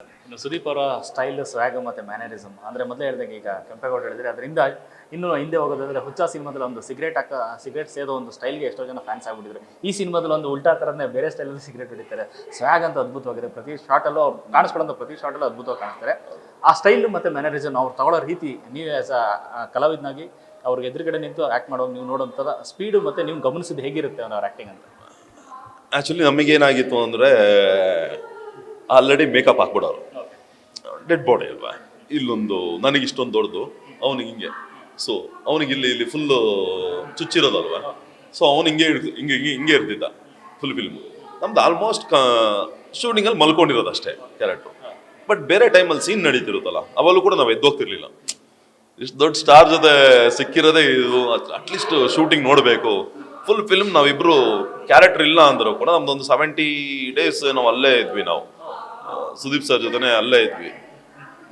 ಇನ್ನು ಸುದೀಪ್ ಅವರ ಸ್ಟೈಲ್ ಸ್ವ್ಯಾಗ್ ಮತ್ತು ಮ್ಯಾನರಿಸಮ್ ಅಂದರೆ ಮೊದಲೇ ಹೇಳಿದಂಗೆ ಈಗ ಕೆಂಪೇಗೌಡ ಹೇಳಿದ್ರೆ ಅದರಿಂದ ಇನ್ನೂ ಹಿಂದೆ ಹೋಗೋದಾದ್ರೆ ಹುಚ್ಚ ಸಿನಿಮಾದಲ್ಲಿ ಒಂದು ಸಿಗರೇಟ್ ಸೇದೋ ಒಂದು ಸ್ಟೈಲ್ಗೆ ಎಷ್ಟೋ ಜನ ಫ್ಯಾನ್ಸ್ ಆಗಿಬಿಟ್ಟಿದ್ರು. ಈ ಸಿನಿಮಾದಲ್ಲಿ ಒಂದು ಉಲ್ಟಾ ಥರನೇ ಬೇರೆ ಸ್ಟೈಲಲ್ಲಿ ಸಿಗರೇಟ್ ಹೊಡಿತಾರೆ. ಸ್ವ್ಯಾಗ್ ಅಂತ ಅದ್ಭುತವಾಗಿದೆ. ಪ್ರತಿ ಶಾರ್ಟಲ್ಲೂ ಅವ್ರು ಕಾಣಿಸ್ಕೊಳ್ಳೋ ಪ್ರತಿ ಶಾರ್ಟಲ್ಲೂ ಅದ್ಭುತವಾಗಿ ಕಾಣಿಸ್ತಾರೆ. ಆ ಸ್ಟೈಲು ಮತ್ತು ಮ್ಯಾನರಿಸಮ್ ಅವ್ರು ತಗೊಳ್ಳೋ ರೀತಿ, ನೀವು ಆ್ಯಸ್ ಅ ಕಲಾವಿದನಾಗಿ ಅವ್ರಿಗೆ ಎದುರುಗಡೆ ನಿಂತು ಆ್ಯಕ್ಟ್ ಮಾಡೋದು ನೀವು ನೋಡೋಂಥದ್ದು ಸ್ಪೀಡು ಮತ್ತು ನೀವು ಗಮನಿಸಿದ್ದು ಹೇಗಿರುತ್ತೆ ಅವ್ರ ಆ್ಯಕ್ಟಿಂಗ್ ಅಂತ? ಆ್ಯಕ್ಚುಲಿ ನಮಗೇನಾಗಿತ್ತು ಅಂದರೆ ಆಲ್ರೆಡಿ ಮೇಕಪ್ ಹಾಕ್ಬಿಡೋರು, ಡೆಡ್ ಬಾಡಿ ಅಲ್ವಾ, ಇಲ್ಲೊಂದು ನನಗೆ ಇಷ್ಟೊಂದು ದೊಡ್ಡದು, ಅವನಿಗೆ ಹಿಂಗೆ, ಸೊ ಅವನಿಗೆ ಇಲ್ಲಿ ಫುಲ್ಲು ಚುಚ್ಚಿರೋದಲ್ವ, ಸೊ ಅವನು ಹಿಂಗೆ ಇರ್ತಿದ್ದ ಫುಲ್ ಫಿಲ್ಮು. ನಮ್ದು ಆಲ್ಮೋಸ್ಟ್ ಶೂಟಿಂಗಲ್ಲಿ ಮಲ್ಕೊಂಡಿರೋದು ಅಷ್ಟೇ ಕ್ಯಾರೆಕ್ಟ್ರು. ಬಟ್ ಬೇರೆ ಟೈಮಲ್ಲಿ ಸೀನ್ ನಡೀತಿರುತ್ತಲ್ಲ, ಅವಲ್ಲೂ ಕೂಡ ನಾವು ಎದ್ದೋಗ್ತಿರ್ಲಿಲ್ಲ. ಇಷ್ಟು ದೊಡ್ಡ ಸ್ಟಾರ್ ಜೊತೆ ಸಿಕ್ಕಿರೋದೇ ಇದು, ಅಟ್ಲೀಸ್ಟ್ ಶೂಟಿಂಗ್ ನೋಡಬೇಕು. ಫುಲ್ ಫಿಲ್ಮ್ ನಾವಿಬ್ರು ಕ್ಯಾರೆಕ್ಟರ್ ಇಲ್ಲ ಅಂದರೂ ಕೂಡ ನಮ್ದೊಂದು 70 days ನಾವು ಅಲ್ಲೇ ಇದ್ವಿ. ನಾವು ಸುದೀಪ್ ಸರ್ ಜೊತೆನೆ ಅಲ್ಲೇ ಇದ್ವಿ.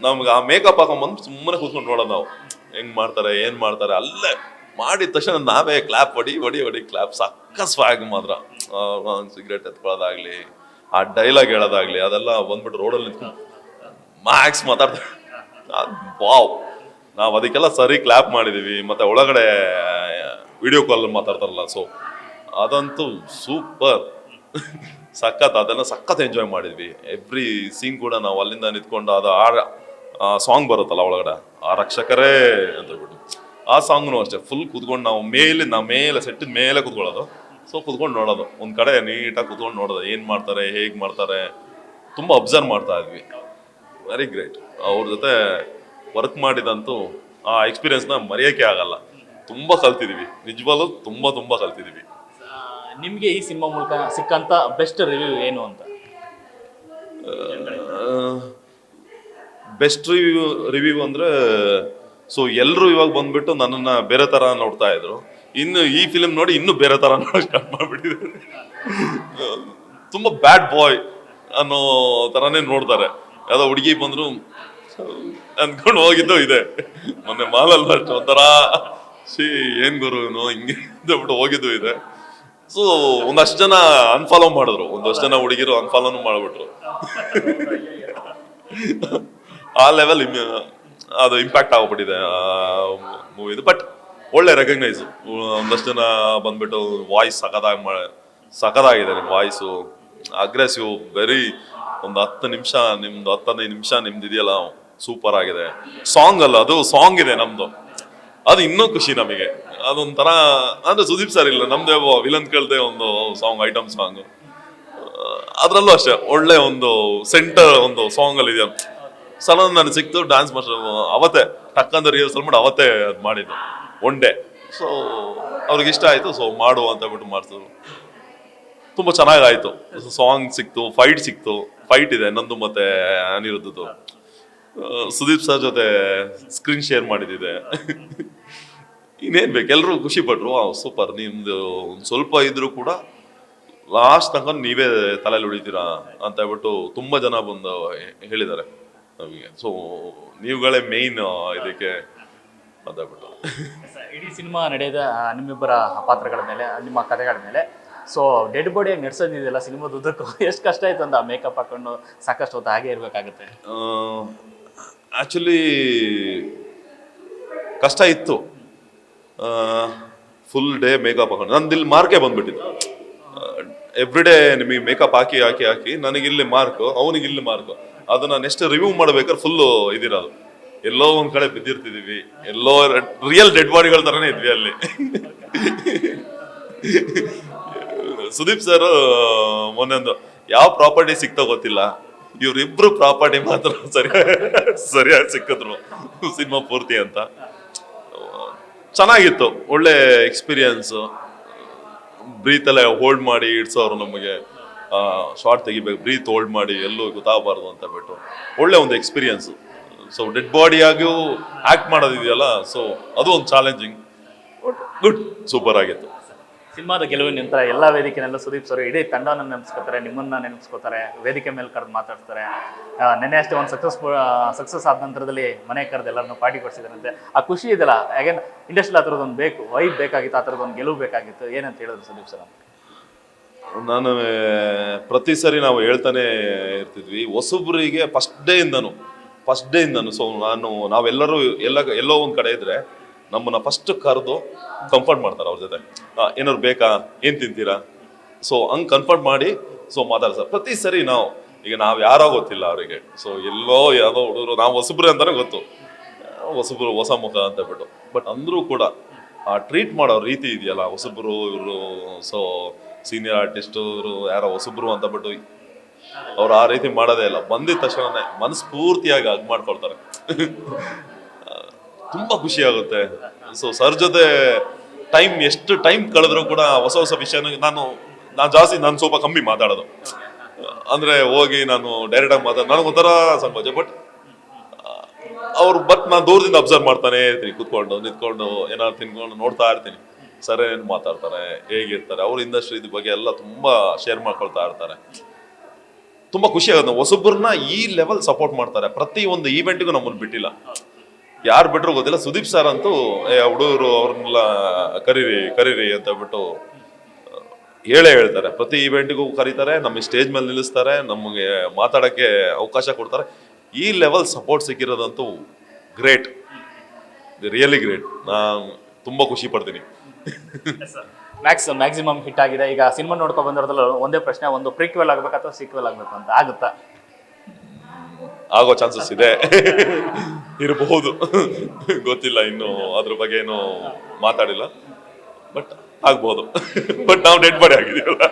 ನಮ್ಗೆ ಆ ಮೇಕಪ್ ಹಾಕೊಂಡ್ಬಂದು ಸುಮ್ಮನೆ ಕೂತ್ಕೊಂಡು ನೋಡೋದು ನಾವು, ಹೆಂಗ್ ಮಾಡ್ತಾರೆ ಏನು ಮಾಡ್ತಾರೆ. ಅಲ್ಲೇ ಮಾಡಿದ ತಕ್ಷಣ ನಾವೇ ಕ್ಲಾಪ್ ಹೊಡಿ ಕ್ಲಾಪ್. ಸಕ್ಕ ಸ್ವ್ಯಾಗ್ ಮಾತ್ರ. ಸಿಗರೇಟ್ ಎತ್ಕೊಳ್ಳೋದಾಗ್ಲಿ, ಆ ಡೈಲಾಗ್ ಹೇಳೋದಾಗ್ಲಿ, ಅದೆಲ್ಲ ಬಂದ್ಬಿಟ್ಟು ರೋಡಲ್ಲಿ ನಿಂತ್ಕೊಂಡು ಮ್ಯಾಕ್ಸ್ ಮಾತಾಡ್ತಾರೆ. ವಾವ್, ನಾವು ಅದಕ್ಕೆಲ್ಲ ಸರಿ ಕ್ಲಾಪ್ ಮಾಡಿದೀವಿ. ಮತ್ತೆ ಒಳಗಡೆ ವಿಡಿಯೋ ಕಾಲ್ ಮಾತಾಡ್ತಾರಲ್ಲ, ಸೊ ಅದಂತೂ ಸೂಪರ್ ಸಖತ್. ಅದನ್ನ ಸಖತ್ ಎಂಜಾಯ್ ಮಾಡಿದ್ವಿ. ಎವ್ರಿ ಸೀನ್ ಕೂಡ ನಾವು ಅಲ್ಲಿಂದ ನಿಂತ್ಕೊಂಡು ಅದು ಆ ಸಾಂಗ್ ಬರುತ್ತಲ್ಲ ಒಳಗಡೆ, ಆ ರಕ್ಷಕರೇ ಅಂತ ಹೇಳ್ಬಿಟ್ಟು ಆ ಸಾಂಗ್ನು ಅಷ್ಟೇ ಫುಲ್ ಕೂತ್ಕೊಂಡು ನಾವು ಮೇಲೆ ಸೆಟ್ಟಿದ ಮೇಲೆ ಕೂತ್ಕೊಳ್ಳೋದು. ಸೊ ಕೂತ್ಕೊಂಡು ನೋಡೋದು, ಒಂದ್ ಕಡೆ ನೀಟಾಗಿ ಕೂತ್ಕೊಂಡು ನೋಡೋದು, ಏನ್ ಮಾಡ್ತಾರೆ, ಹೇಗ್ ಮಾಡ್ತಾರೆ, ತುಂಬಾ ಅಬ್ಸರ್ವ್ ಮಾಡ್ತಾ ಇದ್ವಿ. Very great. ಅವ್ರ ಜೊತೆ ವರ್ಕ್ ಮಾಡಿದಂತೂ ಆ ಎಕ್ಸ್ಪೀರಿಯನ್ಸ್ನ ಮರೆಯೋಕೆ ಆಗಲ್ಲ. ತುಂಬಾ ಕಲ್ತಿದೀವಿ, ನಿಜವಾಗ್ಲೂ ತುಂಬಾ ಕಲ್ತಿದೀವಿ. ನಿಮಗೆ ಈ ಸಿನಿಮಾ ಮೂಲಕ ಸಿಕ್ಕಂತ ಬೆಸ್ಟ್ ರಿವ್ಯೂ ಏನು ಅಂತ? ಬೆಸ್ಟ್ ರಿವ್ಯೂ ಅಂದ್ರೆ, ಸೊ ಎಲ್ಲರೂ ಇವಾಗ ಬಂದ್ಬಿಟ್ಟು ನನ್ನನ್ನ ಬೇರೆ ತರ ನೋಡ್ತಾ ಇದ್ರು. ಇನ್ನು ಈ ಫಿಲ್ಮ್ ನೋಡಿ ಇನ್ನೂ ಬೇರೆ ತರ ಸ್ಟಾರ್ಟ್ ಮಾಡ್ಬಿಟ್ಟಿದ್ದಾರೆ. ತುಂಬಾ ಬ್ಯಾಡ್ ಬಾಯ್ ಅನ್ನೋ ತರಾನೇ ನೋಡ್ತಾರೆ. ಯಾವ್ದೋ ಹುಡುಗಿ ಬಂದ್ರು ಅಂದ್ಕೊಂಡು ಹೋಗಿದ್ದು ಇದೆ. ಮೊನ್ನೆ ಮಾಲಲ್ಲಿ ಅಷ್ಟು ಒಂಥರ ಏನ್ ಗುರು ಹಿಂಗೆ ಬಿಟ್ಟು ಹೋಗಿದ್ದು ಇದೆ. ಸೊ ಒಂದಷ್ಟು ಜನ ಅನ್ಫಾಲೋ ಮಾಡಿದ್ರು, ಒಂದಷ್ಟು ಜನ ಹುಡುಗಿರು ಅನ್ಫಾಲೋನು ಮಾಡ್ಬಿಟ್ರು. ಆ ಲೆವೆಲ್ ಅದು ಇಂಪ್ಯಾಕ್ಟ್ ಆಗ್ಬಿಟ್ಟಿದೆ ಮೂವಿದು. ಬಟ್ ಒಳ್ಳೆ ರೆಕಗ್ನೈಸ್. ಒಂದಷ್ಟು ಜನ ಬಂದ್ಬಿಟ್ಟು ವಾಯ್ಸ್ ಸಖತ್ತಾಗಿದೆ ನಿಮ್ಮ ವಾಯ್ಸು, ಅಗ್ರೆಸಿವ್, ವೆರಿ. ಒಂದು 10-15 ನಿಮಿಷ ನಿಮ್ದು ಇದೆಯಲ್ಲ, ಸೂಪರ್ ಆಗಿದೆ. ಸಾಂಗ್ ಅಲ್ಲ, ಅದು ಸಾಂಗ್ ಇದೆ ನಮ್ದು, ಅದು ಇನ್ನೂ ಖುಷಿ ನಮಗೆ. ಅದೊಂಥರ ಅಂದ್ರೆ ಸುದೀಪ್ ಸರ್ ಇಲ್ಲ, ನಮ್ದೇ ವಿಲನ್ ಕೇಳ್ದೆ ಒಂದು ಸಾಂಗ್, ಐಟಮ್ ಸಾಂಗ್. ಅದ್ರಲ್ಲೂ ಅಷ್ಟೇ ಒಳ್ಳೆ ಒಂದು ಸೆಂಟರ್ ಒಂದು ಸಾಂಗ್ ಅಲ್ಲಿ ಇದೆಯಲ್ಲ, ಸಲನ್ ನನಗೆ ಸಿಕ್ತು. ಡ್ಯಾನ್ಸ್ ಮಾಸ್ಟರ್ ಅವತ್ತೇ ಟಕ್ಕಂದ ರಿಹರ್ಸಲ್ ಮಾಡಿ ಅವತ್ತೇ ಅದು ಮಾಡಿದ್ದು ಒನ್ ಡೇ. ಸೊ ಅವ್ರಿಗೆ ಇಷ್ಟ ಆಯ್ತು, ಸೊ ಮಾಡು ಅಂತ ಬಿಟ್ಟು ಮಾಡ್ತಿದ್ರು. ತುಂಬಾ ಚೆನ್ನಾಗಾಯ್ತು. ಸಾಂಗ್ ಸಿಕ್ತು, ಫೈಟ್ ಇದೆ ನಂದು ಮತ್ತೆ ಅನಿರುದ್ಧದ್ದು. ಸುದೀಪ್ ಸರ್ ಜೊತೆ ಸ್ಕ್ರೀನ್ ಶೇರ್ ಮಾಡಿದ್ದಿದೆ. ಇನ್ನೇನ್ ಬೇಕು, ಎಲ್ಲರೂ ಖುಷಿ ಪಟ್ರು. ಸೂಪರ್, ನಿಮ್ದು ಸ್ವಲ್ಪ ಇದ್ರು ಕೂಡ ಲಾಸ್ಟ್ ತನಕ ನೀವೇ ತಲೆಯಲ್ಲಿ ಉಳಿತೀರಾ ಅಂತ ಹೇಳ್ಬಿಟ್ಟು ತುಂಬಾ ಜನ ಬಂದು ಹೇಳಿದ್ದಾರೆ ನಮಗೆ. ಸೊ ನೀವುಗಳೇ ಮೇಯ್ನ್ ಇದಕ್ಕೆ ಅಂತ ಹೇಳ್ಬಿಟ್ಟು. ಇಡೀ ಸಿನಿಮಾ ನಡೆಯೋದ ನಿಮ್ಮಿಬ್ಬರ ಪಾತ್ರಗಳ ಮೇಲೆ, ನಿಮ್ಮ ಕಥೆಗಳ ಮೇಲೆ. ಸೊ ಡೆಡ್ ಬಾಡಿಯಾಗಿ ನಡೆಸೋದಿದೆಯಲ್ಲ ಸಿನಿಮಾದುದ್ದಕ್ಕೂ, ಎಷ್ಟು ಕಷ್ಟ ಆಯ್ತು ಅಂತ ಮೇಕಪ್ ಹಾಕೊಂಡು ಸಾಕಷ್ಟು ಹೊತ್ತು ಹಾಗೆ ಇರ್ಬೇಕಾಗುತ್ತೆ? ಆಕ್ಚುಲಿ ಕಷ್ಟ ಇತ್ತು. ಫುಲ್ ಡೇ ಮೇಕಪ್ ಹಾಕೊಂಡು ನಂದಿಲ್ಲಿ ಮಾರ್ಕೆ ಬಂದ್ಬಿಟ್ಟಿತ್ತು. ಎವ್ರಿ ಡೇ ನಿಮಗೆ ಮೇಕಪ್ ಹಾಕಿ ನನಗಿಲ್ಲಿ ಮಾರ್ಕು, ಅವನಿಗಿಲ್ಲಿ ಮಾರ್ಕು. ಅದನ್ನ ನೆಕ್ಸ್ಟ್ ರಿವ್ಯೂ ಮಾಡ್ಬೇಕಾದ್ರೆ ಫುಲ್ಲು ಇದಿರೋದು, ಎಲ್ಲೋ ಒಂದ್ ಕಡೆ ಬಿದ್ದಿರ್ತಿದೀವಿ, ಎಲ್ಲೋ ರಿಯಲ್ ಡೆಡ್ ಬಾಡಿಗಳ ತರನೇ ಇದ್ವಿ ಅಲ್ಲಿ. ಸುದೀಪ್ ಸರ್ ಮೊನ್ನೆಂದು ಯಾವ ಪ್ರಾಪರ್ಟಿ ಸಿಕ್ತೋ ಗೊತ್ತಿಲ್ಲ, ಇವ್ರಿಬ್ರು ಪ್ರಾಪರ್ಟಿ ಮಾತ್ರ ಸರಿಯಾಗಿ ಸಿಕ್ಕಿದ್ರು ಸಿನಿಮಾ ಪೂರ್ತಿ ಅಂತ. ಚೆನ್ನಾಗಿತ್ತು, ಒಳ್ಳೆ ಎಕ್ಸ್ಪೀರಿಯನ್ಸ್. ಬ್ರೀತ್ ಎಲ್ಲ ಹೋಲ್ಡ್ ಮಾಡಿ ಇಡ್ಸೋರು ನಮಗೆ, ಶಾರ್ಟ್ ತೆಗಿಬೇಕು, ಬ್ರೀತ್ ಹೋಲ್ಡ್ ಮಾಡಿ ಎಲ್ಲೂ ಗೊತ್ತಾಗಬಾರ್ದು ಅಂತ ಬಿಟ್ಟು ಒಳ್ಳೆ ಒಂದು ಎಕ್ಸ್ಪೀರಿಯನ್ಸ್. ಸೊ ಡೆಡ್ ಬಾಡಿಯಾಗೂ ಆಕ್ಟ್ ಮಾಡೋದಿದೆಯಲ್ಲ, ಸೊ ಅದು ಒಂದು ಚಾಲೆಂಜಿಂಗ್. ಗುಡ್, ಸೂಪರ್ ಆಗಿತ್ತು. ಸಿನಿಮಾದ ಗೆಲುವಿನ ನಂತರ ಎಲ್ಲ ವೇದಿಕೆನೆಲ್ಲ ಸುದೀಪ್ ಸರ್ ಇಡೀ ತಂಡವನ್ನು ನೆನೆಸ್ಕೋತಾರೆ, ನಿಮ್ಮನ್ನ ನೆನೆಸ್ಕೋತಾರೆ, ವೇದಿಕೆ ಮೇಲೆ ಕರೆದು ಮಾತಾಡ್ತಾರೆ. ನೆನ್ನೆ ಅಷ್ಟೇ ಒಂದು ಸಕ್ಸಸ್ ಆದ ನಂತರದಲ್ಲಿ ಮನೆ ಕರೆದು ಎಲ್ಲರನ್ನೂ ಪಾರ್ಟಿ ಕೊಡಿಸಿದಾರಂತೆ. ಆ ಖುಷಿ ಇದೆಲ್ಲ, ಯಾಕೆಂದ್ರೆ ಇಂಡಸ್ಟ್ರಿಯಲ್ಲಿ ಆ ಥರದೊಂದು ವೈಬ್ ಬೇಕಾಗಿತ್ತು, ಆ ಥರದೊಂದು ಗೆಲುವು ಬೇಕಾಗಿತ್ತು. ಏನಂತ ಹೇಳಿದ್ರು ಸುದೀಪ್ ಸರ್? ನಾನು ಪ್ರತಿ ಸರಿ ನಾವು ಹೇಳ್ತಾನೆ ಇರ್ತಿದ್ವಿ ಹೊಸಬ್ರಿಗೆ ಫಸ್ಟ್ ಡೇ ಇಂದನು. ಸೊ ನಾವೆಲ್ಲರೂ ಎಲ್ಲೋ ಒಂದು ಕಡೆ ಇದ್ರೆ ನಮ್ಮನ್ನ ಫಸ್ಟ್ ಕರೆದು ಕಂಫರ್ಟ್ ಮಾಡ್ತಾರೆ ಅವ್ರ ಜೊತೆ. ಏನಾದ್ರು ಬೇಕಾ, ಏನ್ ತಿಂತೀರಾ, ಸೊ ಹಂಗೆ ಕನ್ಫರ್ಟ್ ಮಾಡಿ ಸೊ ಮಾತಾಡ್ತಾರೆ ಪ್ರತಿ ಸರಿ. ಈಗ ನಾವು ಯಾರೋ ಗೊತ್ತಿಲ್ಲ ಅವರಿಗೆ, ಸೊ ಎಲ್ಲೋ ಯಾವುದೋ ಹುಡುಗರು, ನಾವು ಹೊಸಬ್ರು ಅಂತಾನೆ ಗೊತ್ತು, ಹೊಸಬ್ರು ಹೊಸ ಮುಖ ಅಂತ ಬಿಟ್ಟು. ಬಟ್ ಅಂದ್ರೂ ಕೂಡ ಆ ಟ್ರೀಟ್ ಮಾಡೋ ರೀತಿ ಇದೆಯಲ್ಲ, ಹೊಸಬ್ರು ಇವರು, ಸೊ ಸೀನಿಯರ್ ಆರ್ಟಿಸ್ಟು ಇವರು ಯಾರೋ ಹೊಸಬ್ರು ಅಂತ ಬಿಟ್ಟು ಅವ್ರು ಆ ರೀತಿ ಮಾಡೋದೇ ಇಲ್ಲ. ಬಂದಿದ ತಕ್ಷಣನೇ ಮನಸ್ಫೂರ್ತಿಯಾಗಿ ಹಗ್ ಮಾಡ್ಕೊಳ್ತಾರೆ. ತುಂಬಾ ಖುಷಿ ಆಗುತ್ತೆ. ಸೊ ಸರ್ ಜೊತೆ ಎಷ್ಟು ಟೈಮ್ ಕಳೆದ್ರು ಕೂಡ ಹೊಸ ಹೊಸ ವಿಷಯನ ನಾನು ಸ್ವಲ್ಪ ಕಮ್ಮಿ ಮಾತಾಡೋದು. ಅಂದ್ರೆ ಹೋಗಿ ನಾನು ಡೈರೆಕ್ಟ್ ಆಗಿ ನನಗೆ ಒಂಥರ ಸಂಕೋಚ. ಬಟ್ ನಾನು ದೂರದಿಂದ ಅಬ್ಸರ್ವ್ ಮಾಡ್ತಾನೆ ಇರ್ತೀನಿ, ಕುತ್ಕೊಂಡು ನಿಂತ್ಕೊಂಡು ಏನಾದ್ರು ತಿನ್ಕೊಂಡು ನೋಡ್ತಾ ಇರ್ತೀನಿ. ಸರ್ ಏನ್ ಮಾತಾಡ್ತಾರೆ, ಹೇಗಿರ್ತಾರೆ, ಅವ್ರ ಇಂಡಸ್ಟ್ರಿ ಬಗ್ಗೆ ಎಲ್ಲ ತುಂಬಾ ಶೇರ್ ಮಾಡ್ಕೊಳ್ತಾ ಇರ್ತಾರೆ. ತುಂಬಾ ಖುಷಿ ಆಗುತ್ತೆ. ಹೊಸಬ್ರನ್ನ ಈ ಲೆವೆಲ್ ಸಪೋರ್ಟ್ ಮಾಡ್ತಾರೆ. ಪ್ರತಿ ಒಂದು ಈವೆಂಟ್ಗೂ ನಮ್ಮನ್ನು ಬಿಟ್ಟಿಲ್ಲ, ಯಾರು ಬಿಟ್ರು ಗೊತ್ತಿಲ್ಲ. ಸುದೀಪ್ ಸರ್ ಅಂತೂ ಹುಡುಗರು ಅವ್ರನ್ನೆಲ್ಲ ಕರೀರಿ ಅಂತ ಬಿಟ್ಟು ಹೇಳ್ತಾರೆ. ಪ್ರತಿ ಈವೆಂಟ್ಗೂ ಕರೀತಾರೆ, ನಮಗೆ ಸ್ಟೇಜ್ ಮೇಲೆ ನಿಲ್ಲಿಸ್ತಾರೆ, ನಮಗೆ ಮಾತಾಡಕ್ಕೆ ಅವಕಾಶ ಕೊಡ್ತಾರೆ. ಈ ಲೆವೆಲ್ ಸಪೋರ್ಟ್ ಸಿಕ್ಕಿರೋದಂತೂ ಗ್ರೇಟ್, ರಿಯಲಿ ಗ್ರೇಟ್. ನಾನು ತುಂಬಾ ಖುಷಿ ಪಡ್ತೀನಿ. ಮ್ಯಾಕ್ಸಿಮಮ್ ಹಿಟ್ ಆಗಿದೆ. ಈಗ ಸಿನಿಮಾ ನೋಡ್ಕೊಂಡು ಬಂದಿರೋದ್ರಲ್ಲಿ ಒಂದೇ ಪ್ರಶ್ನೆ, ಒಂದು ಪ್ರೀಕ್ವೆಲ್ ಆಗ್ಬೇಕು ಅಥವಾ ಸೀಕ್ವೆಲ್ ಆಗ್ಬೇಕು ಅಂತ, ಆಗುತ್ತಾ? ಆಗೋ ಚಾನ್ಸಸ್ ಇದೆ, ಇರಬಹುದು, ಗೊತ್ತಿಲ್ಲ, ಇನ್ನು ಅದ್ರ ಬಗ್ಗೆ ಏನು ಮಾತಾಡಿಲ್ಲ. ಬಟ್ ಆಗ್ಬಹುದು. ಬಟ್ ನಾವು ಡೆಡ್ ಬಾಡಿ ಆಗಿದೀವಲ್ಲ.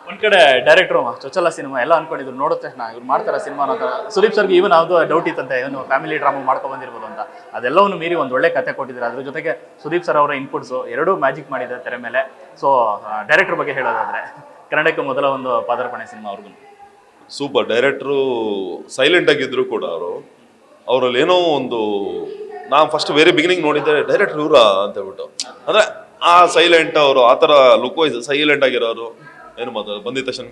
ಒಂದ್ ಕಡೆ ಡೈರೆಕ್ಟ್ರು ಚೊಚ್ಚಲ ಸಿನಿಮಾ ಎಲ್ಲ ಅನ್ಕೊಂಡಿದ್ರು, ನೋಡಿದ ತಕ್ಷಣ ಇವ್ರು ಮಾಡ್ತಾರೆ ಸಿನಿಮಾ ಅಂತ. ಸುದೀಪ್ ಸರ್ಗೆ ಈವನ್ ಯಾವ್ದು ಡೌಟ್ ಇತ್ತಂತೆ, ಇವನು ಫ್ಯಾಮಿಲಿ ಡ್ರಾಮಾ ಮಾಡ್ಕೊಂಡ್ ಬಂದಿರ್ಬೋದು ಅಂತ. ಅದೆಲ್ಲವನ್ನು ಮೀರಿ ಒಂದು ಒಳ್ಳೆ ಕತೆ ಕೊಟ್ಟಿದ್ದಾರೆ. ಅದ್ರ ಜೊತೆಗೆ ಸುದೀಪ್ ಸರ್ ಅವರ ಇನ್ಪುಟ್ಸ್ ಎರಡೂ ಮ್ಯಾಜಿಕ್ ಮಾಡಿದ್ದಾರೆ ತೆರೆ ಮೇಲೆ. ಸೊ ಡೈರೆಕ್ಟರ್ ಬಗ್ಗೆ ಹೇಳೋದಾದ್ರೆ, ಕನ್ನಡಕ್ಕೆ ಮೊದಲ ಒಂದು ಪಾದಾರ್ಪಣೆ ಸಿನಿಮಾ ಅವ್ರಿಗೂ. ಸೂಪರ್ ಡೈರೆಕ್ಟ್ರು. ಸೈಲೆಂಟ್ ಆಗಿದ್ರು ಕೂಡ ಅವರಲ್ಲಿ ಏನೋ ಒಂದು, ನಾನು ಫಸ್ಟ್ ವೆರಿ ಬಿಗಿನಿಂಗ್ ನೋಡಿದ್ದೆ ಡೈರೆಕ್ಟರ್ ಇವರ ಅಂತ ಹೇಳ್ಬಿಟ್ಟು. ಅಂದ್ರೆ ಆ ಸೈಲೆಂಟ್ ಅವರು ಆ ಥರ ಲುಕ್ ವೈಸ್ ಸೈಲೆಂಟ್ ಆಗಿರೋರು, ಏನು ಮಾತಾಡೋದು, ಬಂದಿದ ತಕ್ಷಣ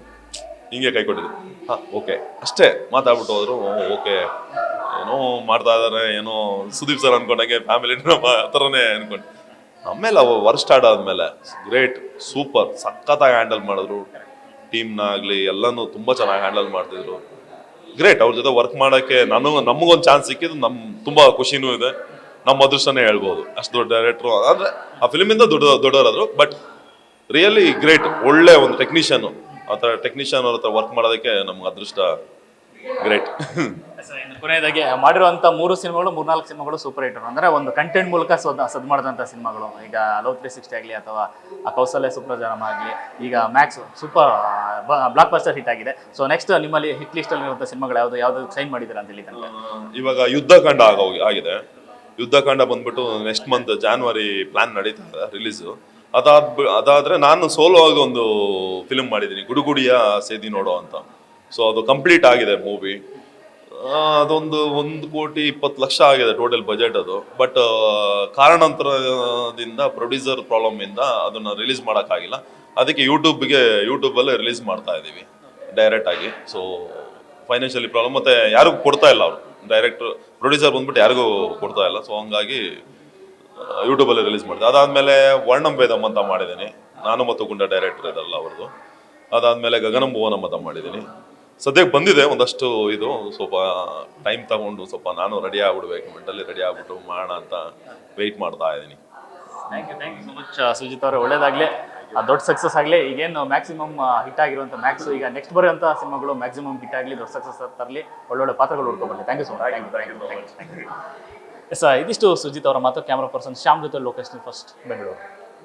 ಹಿಂಗೆ ಕೈ ಕೊಟ್ಟಿದ್ರು, ಓಕೆ ಅಷ್ಟೇ ಮಾತಾಡ್ಬಿಟ್ಟು ಹೋದ್ರು. ಓಕೆ ಏನೋ ಮಾಡ್ತಾ ಇದಾರೆ, ಏನೋ ಸುದೀಪ್ ಸರ್ ಅನ್ಕೊಂಡಂಗೆ ಫ್ಯಾಮಿಲಿ ಡ್ರಾಮಾ ಆ ಥರನೇ ಅನ್ಕೊಂಡು. ಆಮೇಲೆ ವರ್ಕ್ ಸ್ಟಾರ್ಟ್ ಆದ್ಮೇಲೆ ಗ್ರೇಟ್, ಸೂಪರ್, ಸಖತ್ತಾಗಿ ಹ್ಯಾಂಡಲ್ ಮಾಡಿದ್ರು. ಟೀಮ್ನ ಆಗಲಿ ಎಲ್ಲನೂ ತುಂಬ ಚೆನ್ನಾಗಿ ಹ್ಯಾಂಡಲ್ ಮಾಡ್ತಿದ್ರು. ಗ್ರೇಟ್. ಅವ್ರ ಜೊತೆ ವರ್ಕ್ ಮಾಡೋಕ್ಕೆ ನಮಗೊಂದು ಚಾನ್ಸ್ ಸಿಕ್ಕಿದ್ದು ತುಂಬ ಖುಷಿನೂ ಇದೆ. ನಮ್ಮ ಅದೃಷ್ಟನೇ ಹೇಳ್ಬೋದು. ಅಷ್ಟು ದೊಡ್ಡ ಡೈರೆಕ್ಟ್ರು ಅಂದರೆ ಆ ಫಿಲ್ಮಿಂದ ದೊಡ್ಡವರಾದ್ರು. But really great. ಒಳ್ಳೆ ಒಂದು ಟೆಕ್ನಿಷಿಯನ್, ಆ ಥರ ಟೆಕ್ನಿಷಿಯನ್ ಅವ್ರ ಹತ್ರ ವರ್ಕ್ ಮಾಡೋದಕ್ಕೆ ನಮ್ಗೆ ಅದೃಷ್ಟ. ಗ್ರೇಟ್. ಕೊನೆಯದಾಗಿ ಮಾಡಿರುವಂಥ 3 ಸಿನಿಮಾಗಳು 4 ಸಿನಿಮಾಗಳು ಸೂಪರ್ ಹಿಟ್. ಅಂದರೆ ಒಂದು ಕಂಟೆಂಟ್ ಮೂಲಕ ಸದ್ ಮಾಡಿದಂಥ ಸಿನಿಮಾಗಳು. ಈಗ ಲವ್ 360 ಆಗಲಿ ಅಥವಾ ಆ ಕೌಸಲ್ಯ ಸುಪ್ರಜಾನಂ ಆಗಲಿ, ಈಗ max super blockbuster hit ಆಗಿದೆ. ಸೊ ನೆಕ್ಸ್ಟ್ ನಿಮ್ಮಲ್ಲಿ ಹಿಟ್ ಲಿಸ್ಟಲ್ಲಿ ಇರುವಂಥ ಸಿನಿಮಾಗಳು ಯಾವುದು ಸೈನ್ ಮಾಡಿದ್ದೀರಾ ಅಂತ ಹೇಳಿ ತನಕ? ಇವಾಗ ಯುದ್ಧಕಾಂಡ ಆಗಿದೆ. ಯುದ್ಧಕಾಂಡ ಬಂದ್ಬಿಟ್ಟು ನೆಕ್ಸ್ಟ್ ಮಂತ್ ಜಾನ್ವರಿ ಪ್ಲಾನ್ ನಡೀತಾ ಇದೆ ರಿಲೀಸು. ಅದಾದ್ರೆ ನಾನು ಸೋಲೋ ಆಗಿ ಒಂದು ಫಿಲ್ಮ್ ಮಾಡಿದ್ದೀನಿ, ಗುಡುಗುಡಿಯ ಸೇದಿ ನೋಡೋ ಅಂತ. ಸೊ ಅದು ಕಂಪ್ಲೀಟ್ ಆಗಿದೆ ಮೂವಿ. ಅದೊಂದು 1,20,00,000 ಆಗಿದೆ ಟೋಟಲ್ ಬಜೆಟ್ ಅದು. ಬಟ್ ಕಾರಣಾಂತರದಿಂದ ಪ್ರೊಡ್ಯೂಸರ್ ಪ್ರಾಬ್ಲಮ್ ಇಂದ ಅದನ್ನ ರಿಲೀಸ್ ಮಾಡೋಕ್ಕಾಗಿಲ್ಲ. ಅದಕ್ಕೆ ಯೂಟ್ಯೂಬಲ್ಲೇ ರಿಲೀಸ್ ಮಾಡ್ತಾ ಇದ್ದೀವಿ ಡೈರೆಕ್ಟ್ ಆಗಿ. ಸೊ ಫೈನಾನ್ಷಿಯಲಿ ಪ್ರಾಬ್ಲಮ್, ಮತ್ತೆ ಯಾರಿಗೂ ಕೊಡ್ತಾ ಇಲ್ಲ ಅವರು, ಡೈರೆಕ್ಟರ್ ಪ್ರೊಡ್ಯೂಸರ್ ಬಂದ್ಬಿಟ್ಟು ಯಾರಿಗೂ ಕೊಡ್ತಾ ಇಲ್ಲ. ಸೊ ಹಂಗಾಗಿ ಯೂಟ್ಯೂಬಲ್ಲಿ ರಿಲೀಸ್ ಮಾಡಿದೆ. ಅದಾದಮೇಲೆ ವರ್ಣಂ ವೇದಂ ಅಂತ ಮಾಡಿದ್ದೀನಿ, ನಾನು ಮತ್ತು ಗುಂಡ ಡೈರೆಕ್ಟರ್ ಇದಲ್ಲ ಅವ್ರದ್ದು. ಅದಾದಮೇಲೆ ಗಗನಂ ಭುವನಂ ಅಂತ ಮಾಡಿದ್ದೀನಿ. ಸದ್ಯಕ್ಕೆ ಬಂದಿದೆ ಒಂದಷ್ಟು. ಇದು ಸ್ವಲ್ಪ ಟೈಮ್ ತಗೊಂಡು ಸ್ವಲ್ಪ ನಾನು ರೆಡಿ ಆಗ್ಬಿಡ್ಬೇಕು, ಮೆಂಟಲಿ ರೆಡಿ ಆಗ್ಬಿಟ್ಟು ಮಾಡೋಣ ಅಂತ ವೆಯ್ಟ್ ಮಾಡ್ತಾ ಇದ್ದೀನಿ. Thank you so much Sujith ಅವರೇ. ಒಳ್ಳೇದಾಗಲಿ, ದೊಡ್ಡ ಸಕ್ಸಸ್ ಆಗಲಿ. ಈಗೇನು ಮ್ಯಾಕ್ಸಿಮಮ್ ಹಿಟ್ ಆಗಿರುವಂಥ ಮ್ಯಾಕ್ಸ್, ಈಗ ನೆಕ್ಸ್ಟ್ ಬರುವಂಥ ಸಿನಿಮಾಗಳು ಮ್ಯಾಕ್ಸಿಮಮ್ ಹಿಟ್ ಆಗಲಿ, ದೊಡ್ಡ ಸಕ್ಸಸ್ ತರಲಿ, ಒಳ್ಳೊಳ್ಳೆ ಪಾತ್ರಗಳು ಹುಡ್ಕೊಂಡ್ಬರಲಿ. Thank you so much. Yes, ಇದಿಷ್ಟು ಸುಜಿತ್ ಅವರ ಮಾತು. ಕ್ಯಾಮ್ರಾ ಪರ್ಸನ್ ಶ್ಯಾಮ್ ಜೊತೆ ಲೋಕೇಶ್ ಫಸ್ಟ್ ಬೆಂಗಳೂರು.